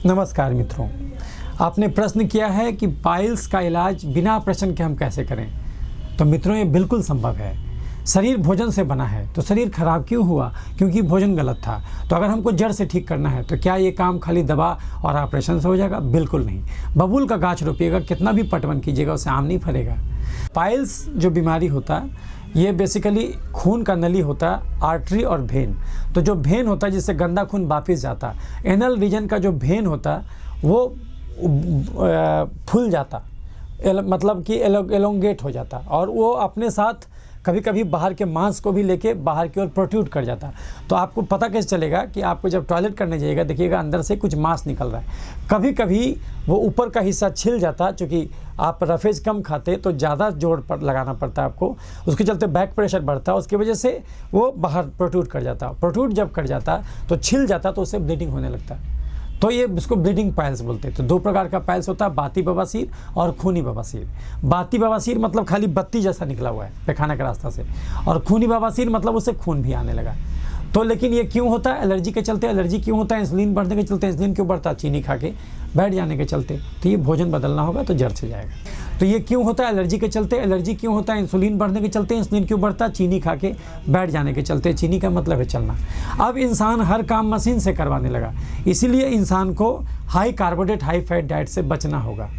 नमस्कार मित्रों, आपने प्रश्न किया है कि पाइल्स का इलाज बिना ऑपरेशन के हम कैसे करें। तो मित्रों, ये बिल्कुल संभव है। शरीर भोजन से बना है, तो शरीर खराब क्यों हुआ? क्योंकि भोजन गलत था। तो अगर हमको जड़ से ठीक करना है तो क्या ये काम खाली दवा और ऑपरेशन से हो जाएगा? बिल्कुल नहीं। बबूल का गाछ रोपिएगा, कितना भी पटवन कीजिएगा, उससे आम नहीं फरेगा। पाइल्स जो बीमारी होता है, ये बेसिकली खून का नली होता है, आर्टरी और भेन। तो जो भेन होता है जिससे गंदा खून वापस जाता है, एनल रीजन का जो भेन होता है वो फूल जाता, मतलब कि एलोंगेट हो जाता, और वो अपने साथ कभी कभी बाहर के मांस को भी लेके बाहर की ओर प्रोट्रूड कर जाता। तो आपको पता कैसे चलेगा कि आपको जब टॉयलेट करने जाइएगा, देखिएगा अंदर से कुछ मांस निकल रहा है। कभी कभी वो ऊपर का हिस्सा छिल जाता, चूँकि आप रफेज कम खाते तो ज़्यादा जोर पर लगाना पड़ता है आपको, उसके चलते बैक प्रेशर बढ़ता है, उसकी वजह से वो बाहर प्रोट्रूड कर जाता। प्रोट्रूड जब कर जाता तो छिल जाता, तो उससे ब्लीडिंग होने लगता है। तो ये इसको ब्लीडिंग पाइल्स बोलते हैं। तो दो प्रकार का पाइल्स होता है, बाती बवासीर और खूनी बवासीर। बाती बवासीर मतलब खाली बत्ती जैसा निकला हुआ है पैखाना के रास्ता से, और खूनी बवासीर मतलब उससे खून भी आने लगा। तो लेकिन ये क्यों होता है? एलर्जी के चलते। एलर्जी क्यों होता है? इंसुलिन बढ़ने के चलते। इंसुलिन क्यों बढ़ता है? चीनी खा के बैठ जाने के चलते। तो ये भोजन बदलना होगा तो जड़ से जाएगा। तो ये क्यों होता है? एलर्जी के चलते। एलर्जी क्यों होता है? इंसुलिन बढ़ने के चलते। इंसुलिन क्यों बढ़ता है? चीनी खा के बैठ जाने के चलते। चीनी का मतलब है चलना। अब इंसान हर काम मशीन से करवाने लगा, इसीलिए इंसान को high carbohydrate high fat diet से बचना होगा।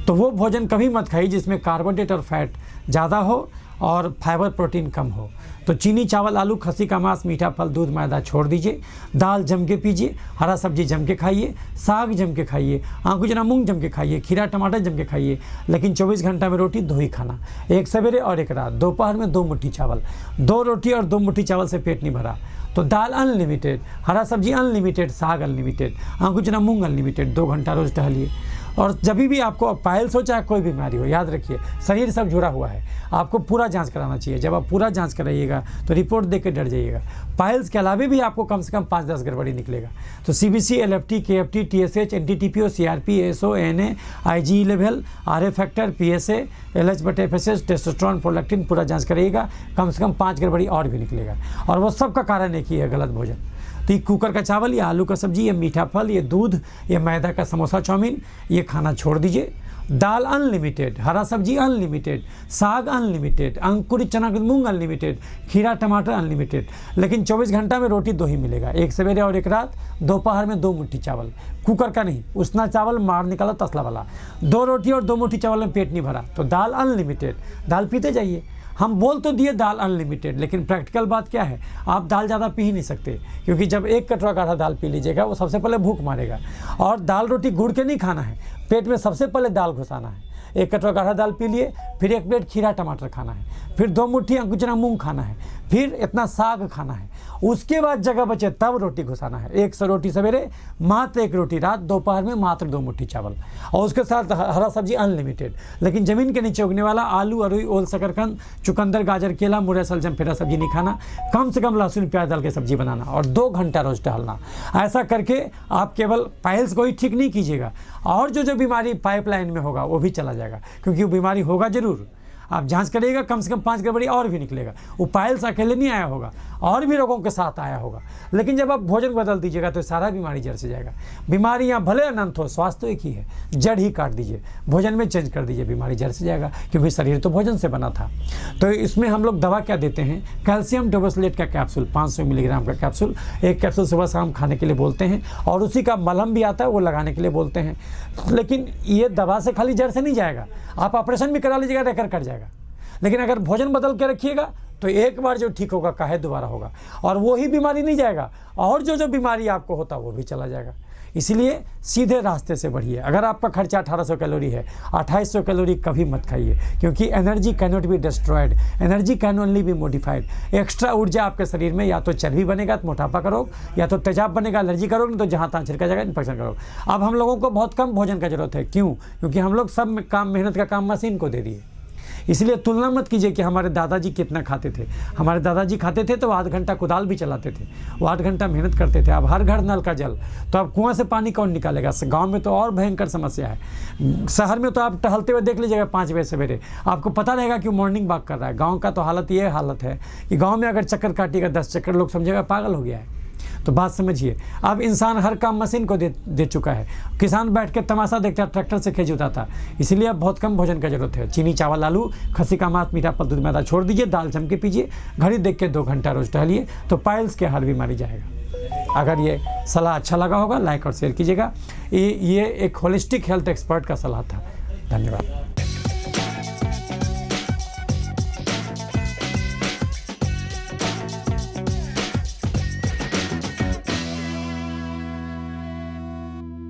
तो वो भोजन कभी मत खाइए जिसमें कार्बोहाइड्रेट और फैट ज़्यादा हो और फाइबर प्रोटीन कम हो। तो चीनी, चावल, आलू, खस्सी का मांस, मीठा फल, दूध, मैदा छोड़ दीजिए। दाल जम के पीजिए, हरा सब्जी जम के खाइए, साग जम के खाइए, आंकुचना मूंग जम के खाइए, खीरा टमाटर जम के खाइए। लेकिन 24 घंटा में रोटी 2 ही खाना, एक सवेरे और एक रात। दोपहर में 2 मुट्ठी चावल। 2 रोटी और 2 मुट्ठी चावल से पेट नहीं भरा। तो दाल अनलिमिटेड, हरा सब्जी अनलिमिटेड, साग अनलिमिटेड, आंकुचना मूंग अनलिमिटेड। 2 घंटा रोज टहलिए। और जब भी आपको पाइल्स हो चाहे कोई बीमारी हो, याद रखिए शरीर सब जुड़ा हुआ है, आपको पूरा जांच कराना चाहिए। जब आप पूरा जांच कराइएगा तो रिपोर्ट देख के डर जाइएगा। पाइल्स के अलावा भी आपको कम से कम 5-10 गड़बड़ी निकलेगा। तो CBC, LFT, KFT, TSH, NTTPO, CRP, ASO, ANA, IgE level, RA factor, PSA, LH/FSH, testosterone, prolactin पूरा जांच कराइएगा, कम से कम 5 गड़बड़ी और भी निकलेगा। और वो सब का कारण एक ही है, गलत भोजन। तो ये कुकर का चावल, या आलू का सब्जी, या मीठा फल, ये दूध, या मैदा का समोसा चाउमीन, ये खाना छोड़ दीजिए। दाल अनलिमिटेड, हरा सब्जी अनलिमिटेड, साग अनलिमिटेड, अंकुरित चना मूंग अनलिमिटेड, खीरा टमाटर अनलिमिटेड। लेकिन 24 घंटा में रोटी 2 ही मिलेगा, एक सवेरे और एक रात। दोपहर में 2 मुट्ठी चावल, कुकर का नहीं, उसना चावल मार निकाला तसला वाला। 2 रोटी और 2 मुट्ठी चावल में पेट नहीं भरा। तो दाल अनलिमिटेड, दाल पीते जाइए। हम बोल तो दिए दाल अनलिमिटेड, लेकिन प्रैक्टिकल बात क्या है, आप दाल ज़्यादा पी ही नहीं सकते, क्योंकि जब 1 कटोरा गाढ़ा दाल पी लीजिएगा वो सबसे पहले भूख मारेगा। और दाल रोटी गुड़ के नहीं खाना है, पेट में सबसे पहले दाल घुसाना है। 1 कटोरा गाढ़ा दाल पी लिए, फिर 1 प्लेट खीरा टमाटर खाना है, फिर 2 मुट्ठी अंकुचना मूंग खाना है, फिर इतना साग खाना है। उसके बाद जगह बचे तब रोटी घुसाना है। 100 रोटी सवेरे, मात्र 1 रोटी रात, दोपहर में मात्र 2 मुट्ठी चावल, और उसके साथ हरा सब्जी अनलिमिटेड। लेकिन ज़मीन के नीचे उगने वाला आलू, अरुई, ओल, शकरकंद, चुकंदर, गाजर, केला, मुरई, सलजम, फेरा सब्जी नहीं खाना। कम से कम लहसुन प्याज डाल के सब्जी बनाना, और 2 घंटा रोज टहलना। ऐसा करके आप केवल पाइल्स को ही ठीक नहीं कीजिएगा, और जो बीमारी पाइपलाइन में होगा वो भी चला जाएगा, क्योंकि वो बीमारी होगा जरूर। आप जांच करिएगा, कम से कम 5 गड़बड़ी और भी निकलेगा। वो पाइल्स अकेले नहीं आया होगा, और भी लोगों के साथ आया होगा। लेकिन जब आप भोजन बदल दीजिएगा तो सारा बीमारी जड़ से जाएगा। बीमारियां भले अनंत हो, स्वास्थ्य एक ही है। जड़ ही काट दीजिए, भोजन में चेंज कर दीजिए, बीमारी जड़ से जाएगा, क्योंकि शरीर तो भोजन से बना था। तो इसमें हम लोग दवा क्या देते हैं? कैल्शियम डोबोसलेट का कैप्सूल, 500 मिलीग्राम का कैप्सूल, 1 कैप्सूल सुबह शाम खाने के लिए बोलते हैं, और उसी का मलहम भी आता है, वो लगाने के लिए बोलते हैं। लेकिन ये दवा से खाली जड़ से नहीं जाएगा, आप ऑपरेशन भी करा लीजिएगा, रेकर कट जाएगा। लेकिन अगर भोजन बदल के रखिएगा तो एक बार जो ठीक होगा काहे दोबारा होगा, और वो ही बीमारी नहीं जाएगा, और जो बीमारी आपको होता वो भी चला जाएगा। इसीलिए सीधे रास्ते से बढ़िए। अगर आपका खर्चा 1800 कैलोरी है, 2800 कैलोरी कभी मत खाइए, क्योंकि energy can not be destroyed, energy can only be modified. Extra ऊर्जा आपके शरीर में या तो चर्बी बनेगा तो मोटापा का रोग, या तो तेजाब बनेगा एलर्जी का रोग, नहीं तो जहाँ तहाँ छिड़का जाएगा इन्फेक्शन का रोग। अब हम लोगों को बहुत कम भोजन का जरूरत है। क्यों? क्योंकि हम लोग सब काम, मेहनत का काम मशीन को दे दिए। इसलिए तुलना मत कीजिए कि हमारे दादाजी कितना खाते थे। हमारे दादाजी खाते थे तो 8 घंटा कुदाल भी चलाते थे, वो 8 घंटा मेहनत करते थे। अब हर घर नल का जल, तो अब कुआं से पानी कौन निकालेगा? गांव में तो और भयंकर समस्या है। शहर में तो आप टहलते हुए देख लीजिएगा 5 बजे सवेरे, आपको पता रहेगा कि मॉर्निंग वॉक कर रहा है। गाँव का तो हालत ये हालत है कि गाँव में अगर चक्कर काटिएगा 10 चक्कर, लोग समझेगा पागल हो गया है। तो बात समझिए, अब इंसान हर काम मशीन को दे चुका है। किसान बैठ के तमाशा देखता, ट्रैक्टर से खेत जोताता। इसलिए अब बहुत कम भोजन का जरूरत है। चीनी, चावल, आलू, खस्सी का मांस, मीठा फल, दूध, मैदा छोड़ दीजिए। दाल जम के पीजिए, घड़ी देख के 2 घंटा रोज टहलिए, तो पाइल्स के हर बीमारी जाएगा। अगर ये सलाह अच्छा लगा होगा लाइक और शेयर कीजिएगा। ये एक होलिस्टिक हेल्थ एक्सपर्ट का सलाह था। धन्यवाद।